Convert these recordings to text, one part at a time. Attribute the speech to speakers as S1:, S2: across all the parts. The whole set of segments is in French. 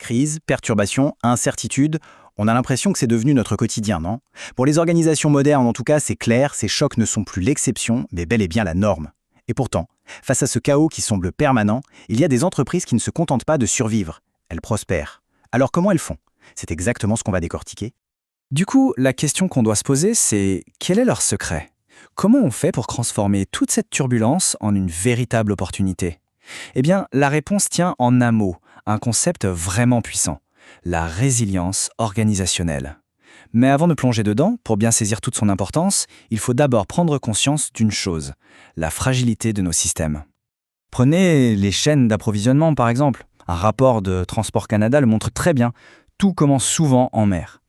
S1: Crise, perturbation, incertitude, on a l'impression que c'est devenu notre quotidien, non? Pour les organisations modernes, en tout cas, c'est clair, ces chocs ne sont plus l'exception, mais bel et bien la norme. Et pourtant, face à ce chaos qui semble permanent, il y a des entreprises qui ne se contentent pas de survivre. Elles prospèrent. Alors comment elles font? C'est exactement ce qu'on va décortiquer.
S2: Du coup, la question qu'on doit se poser, c'est quel est leur secret? Comment on fait pour transformer toute cette turbulence en une véritable opportunité? Eh bien, la réponse tient en un mot, un concept vraiment puissant, la résilience organisationnelle. Mais avant de plonger dedans, pour bien saisir toute son importance, il faut d'abord prendre conscience d'une chose, la fragilité de nos systèmes. Prenez les chaînes d'approvisionnement par exemple. Un rapport de Transport Canada le montre très bien, tout commence souvent en mer.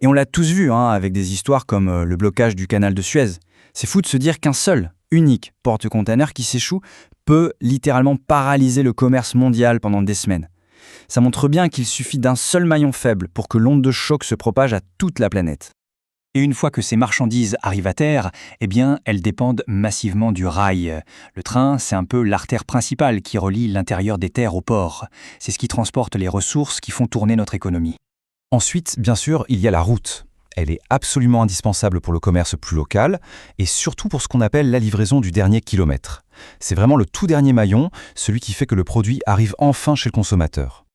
S2: Et on l'a tous vu avec des histoires comme le blocage du canal de Suez. C'est fou de se dire qu'un seul, unique porte-container qui s'échoue peut littéralement paralyser le commerce mondial pendant des semaines. Ça montre bien qu'il suffit d'un seul maillon faible pour que l'onde de choc se propage à toute la planète.
S3: Et une fois que ces marchandises arrivent à terre, eh bien, elles dépendent massivement du rail. Le train, c'est un peu l'artère principale qui relie l'intérieur des terres au port. C'est ce qui transporte les ressources qui font tourner notre économie.
S4: Ensuite, bien sûr, il y a la route. Elle est absolument indispensable pour le commerce plus local et surtout pour ce qu'on appelle la livraison du dernier kilomètre. C'est vraiment le tout dernier maillon, celui qui fait que le produit arrive enfin chez le consommateur.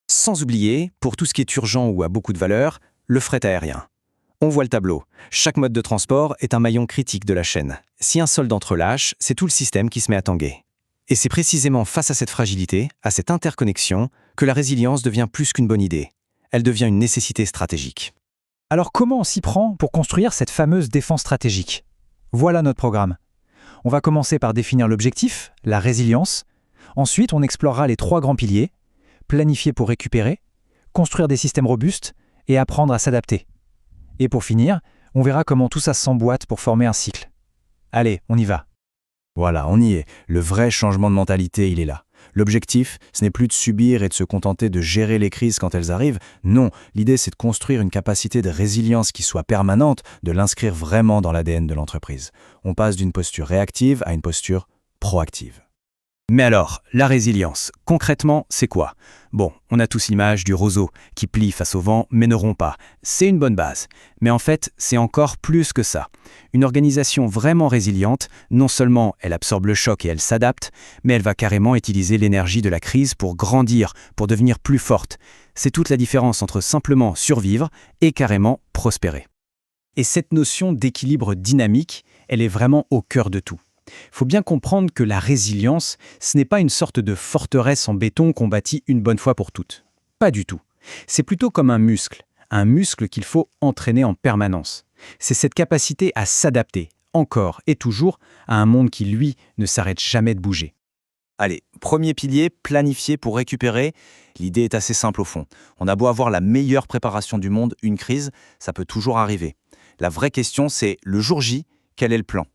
S2: Sans oublier, pour tout ce qui est urgent ou a beaucoup de valeur, le fret aérien. On voit le tableau. Chaque mode de transport est un maillon critique de la chaîne. Si un seul d'entre eux lâche, c'est tout le système qui se met à tanguer. Et c'est précisément face à cette fragilité, à cette interconnexion, que la résilience devient plus qu'une bonne idée. Elle devient une nécessité stratégique.
S5: Alors comment on s'y prend pour construire cette fameuse défense stratégique? Voilà notre programme. On va commencer par définir l'objectif, la résilience. Ensuite, on explorera les 3 grands piliers: planifier pour récupérer, construire des systèmes robustes et apprendre à s'adapter. Et pour finir, on verra comment tout ça s'emboîte pour former un cycle. Allez, on y va.
S4: Voilà, on y est. Le vrai changement de mentalité, il est là. L'objectif, ce n'est plus de subir et de se contenter de gérer les crises quand elles arrivent. Non, l'idée c'est de construire une capacité de résilience qui soit permanente, de l'inscrire vraiment dans l'ADN de l'entreprise. On passe d'une posture réactive à une posture proactive.
S2: Mais alors, la résilience, concrètement, c'est quoi? Bon, on a tous l'image du roseau, qui plie face au vent mais ne rompt pas. C'est une bonne base. Mais en fait, c'est encore plus que ça. Une organisation vraiment résiliente, non seulement elle absorbe le choc et elle s'adapte, mais elle va carrément utiliser l'énergie de la crise pour grandir, pour devenir plus forte. C'est toute la différence entre simplement survivre et carrément prospérer. Et cette notion d'équilibre dynamique, elle est vraiment au cœur de tout. Il faut bien comprendre que la résilience, ce n'est pas une sorte de forteresse en béton qu'on bâtit une bonne fois pour toutes. Pas du tout. C'est plutôt comme un muscle qu'il faut entraîner en permanence. C'est cette capacité à s'adapter, encore et toujours, à un monde qui, lui, ne s'arrête jamais de bouger.
S1: Allez, premier pilier, planifier pour récupérer. L'idée est assez simple au fond. On a beau avoir la meilleure préparation du monde, une crise, ça peut toujours arriver. La vraie question, c'est le jour J, quel est le plan ?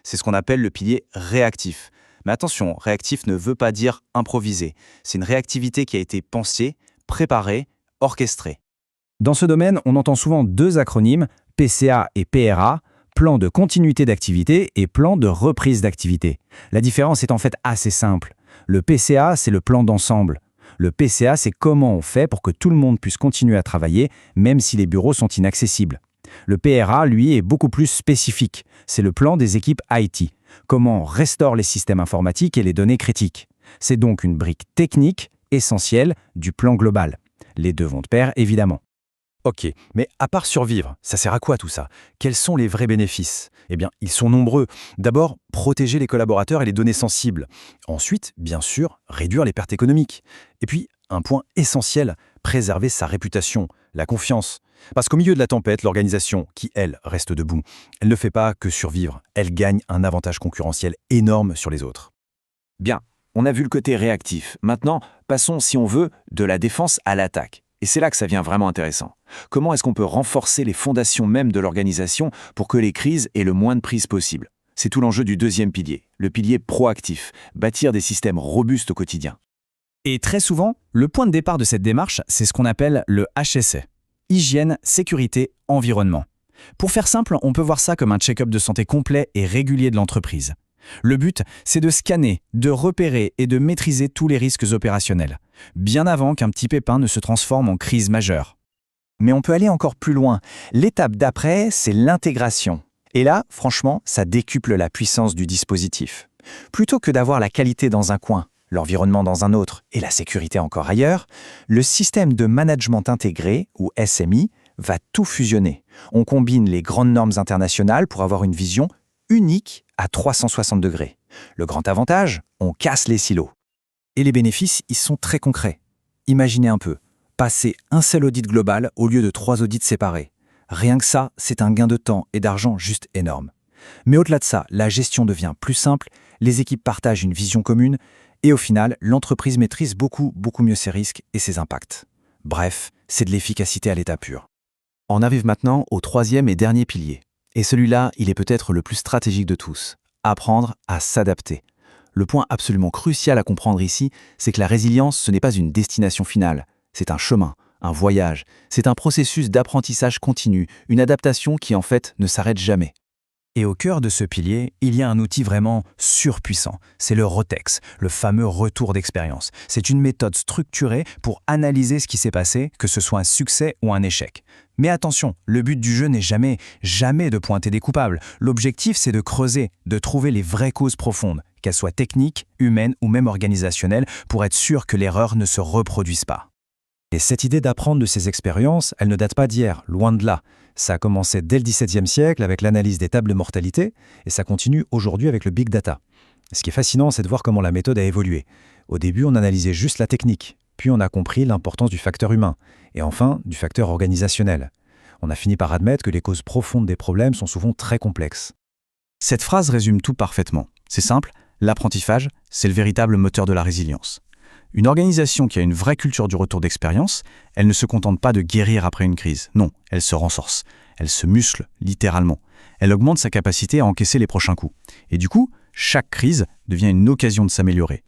S1: C'est ce qu'on appelle le pilier réactif. Mais attention, réactif ne veut pas dire improviser. C'est une réactivité qui a été pensée, préparée, orchestrée.
S5: Dans ce domaine, on entend souvent 2 acronymes, PCA et PRA, plan de continuité d'activité et plan de reprise d'activité. La différence est en fait assez simple. Le PCA, c'est le plan d'ensemble. Le PCA, c'est comment on fait pour que tout le monde puisse continuer à travailler, même si les bureaux sont inaccessibles. Le PRA, lui, est beaucoup plus spécifique. C'est le plan des équipes IT. Comment on restaure les systèmes informatiques et les données critiques. C'est donc une brique technique essentielle du plan global. Les 2 vont de pair, évidemment.
S4: Ok, mais à part survivre, ça sert à quoi tout ça? Quels sont les vrais bénéfices? Eh bien, ils sont nombreux. D'abord, protéger les collaborateurs et les données sensibles. Ensuite, bien sûr, réduire les pertes économiques. Et puis, un point essentiel, préserver sa réputation, la confiance. Parce qu'au milieu de la tempête, l'organisation, qui, elle, reste debout, elle ne fait pas que survivre, elle gagne un avantage concurrentiel énorme sur les autres.
S1: Bien, on a vu le côté réactif. Maintenant, passons, si on veut, de la défense à l'attaque. Et c'est là que ça devient vraiment intéressant. Comment est-ce qu'on peut renforcer les fondations même de l'organisation pour que les crises aient le moins de prise possible? C'est tout l'enjeu du 2e pilier, le pilier proactif, bâtir des systèmes robustes au quotidien.
S2: Et très souvent, le point de départ de cette démarche, c'est ce qu'on appelle le HSE. Hygiène, sécurité, environnement. Pour faire simple, on peut voir ça comme un check-up de santé complet et régulier de l'entreprise.
S5: Le but, c'est de scanner, de repérer et de maîtriser tous les risques opérationnels, bien avant qu'un petit pépin ne se transforme en crise majeure.
S2: Mais on peut aller encore plus loin. L'étape d'après, c'est l'intégration. Et là, franchement, ça décuple la puissance du dispositif. Plutôt que d'avoir la qualité dans un coin, l'environnement dans un autre et la sécurité encore ailleurs, le système de management intégré, ou SMI, va tout fusionner. On combine les grandes normes internationales pour avoir une vision unique à 360 degrés. Le grand avantage, on casse les silos.
S5: Et les bénéfices, ils sont très concrets. Imaginez un peu, passer un seul audit global au lieu de 3 audits séparés. Rien que ça, c'est un gain de temps et d'argent juste énorme. Mais au-delà de ça, la gestion devient plus simple, les équipes partagent une vision commune, et au final, l'entreprise maîtrise beaucoup mieux ses risques et ses impacts. Bref, c'est de l'efficacité à l'état pur.
S4: On arrive maintenant au 3e et dernier pilier. Et celui-là, il est peut-être le plus stratégique de tous. Apprendre à s'adapter. Le point absolument crucial à comprendre ici, c'est que la résilience, ce n'est pas une destination finale. C'est un chemin, un voyage. C'est un processus d'apprentissage continu, une adaptation qui en fait ne s'arrête jamais.
S5: Et au cœur de ce pilier, il y a un outil vraiment surpuissant. C'est le ROTEX, le fameux retour d'expérience. C'est une méthode structurée pour analyser ce qui s'est passé, que ce soit un succès ou un échec. Mais attention, le but du jeu n'est jamais de pointer des coupables. L'objectif, c'est de creuser, de trouver les vraies causes profondes, qu'elles soient techniques, humaines ou même organisationnelles, pour être sûr que l'erreur ne se reproduise pas.
S4: Et cette idée d'apprendre de ces expériences, elle ne date pas d'hier, loin de là. Ça a commencé dès le XVIIe siècle avec l'analyse des tables de mortalité, et ça continue aujourd'hui avec le big data. Ce qui est fascinant, c'est de voir comment la méthode a évolué. Au début, on analysait juste la technique, puis on a compris l'importance du facteur humain, et enfin du facteur organisationnel. On a fini par admettre que les causes profondes des problèmes sont souvent très complexes.
S5: Cette phrase résume tout parfaitement. C'est simple, l'apprentissage, c'est le véritable moteur de la résilience. Une organisation qui a une vraie culture du retour d'expérience, elle ne se contente pas de guérir après une crise. Non, elle se renforce. Elle se muscle, littéralement. Elle augmente sa capacité à encaisser les prochains coups. Et du coup, chaque crise devient une occasion de s'améliorer.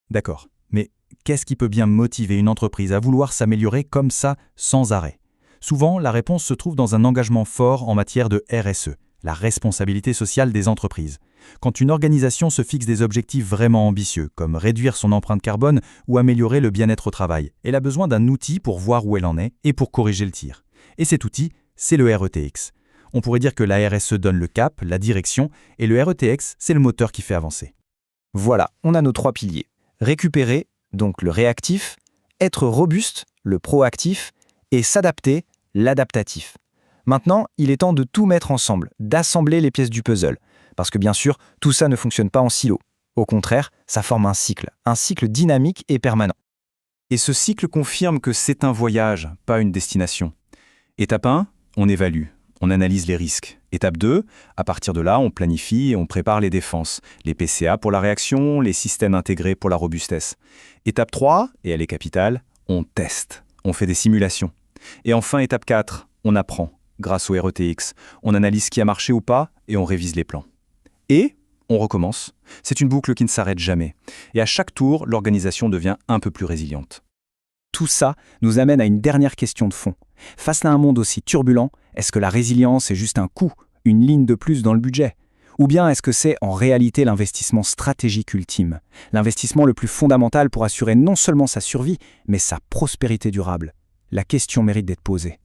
S5: D'accord, mais qu'est-ce qui peut bien motiver une entreprise à vouloir s'améliorer comme ça, sans arrêt ? Souvent, la réponse se trouve dans un engagement fort en matière de RSE, la responsabilité sociale des entreprises. Quand une organisation se fixe des objectifs vraiment ambitieux, comme réduire son empreinte carbone ou améliorer le bien-être au travail, elle a besoin d'un outil pour voir où elle en est et pour corriger le tir. Et cet outil, c'est le RETX. On pourrait dire que la RSE donne le cap, la direction, et le RETX, c'est le moteur qui fait avancer.
S2: Voilà, on a nos 3 piliers. Récupérer, donc le réactif, être robuste, le proactif, et s'adapter, l'adaptatif. Maintenant, il est temps de tout mettre ensemble, d'assembler les pièces du puzzle. Parce que bien sûr, tout ça ne fonctionne pas en silo. Au contraire, ça forme un cycle dynamique et permanent.
S1: Et ce cycle confirme que c'est un voyage, pas une destination. Étape 1, on évalue, on analyse les risques. Étape 2, à partir de là, on planifie et on prépare les défenses, les PCA pour la réaction, les systèmes intégrés pour la robustesse. Étape 3, et elle est capitale, on teste, on fait des simulations. Et enfin, étape 4, on apprend. Grâce au RETX, on analyse ce qui a marché ou pas et on révise les plans. Et on recommence. C'est une boucle qui ne s'arrête jamais. Et à chaque tour, l'organisation devient un peu plus résiliente.
S5: Tout ça nous amène à une dernière question de fond. Face à un monde aussi turbulent, est-ce que la résilience est juste un coût, une ligne de plus dans le budget ? Ou bien est-ce que c'est en réalité l'investissement stratégique ultime, l'investissement le plus fondamental pour assurer non seulement sa survie, mais sa prospérité durable ? La question mérite d'être posée.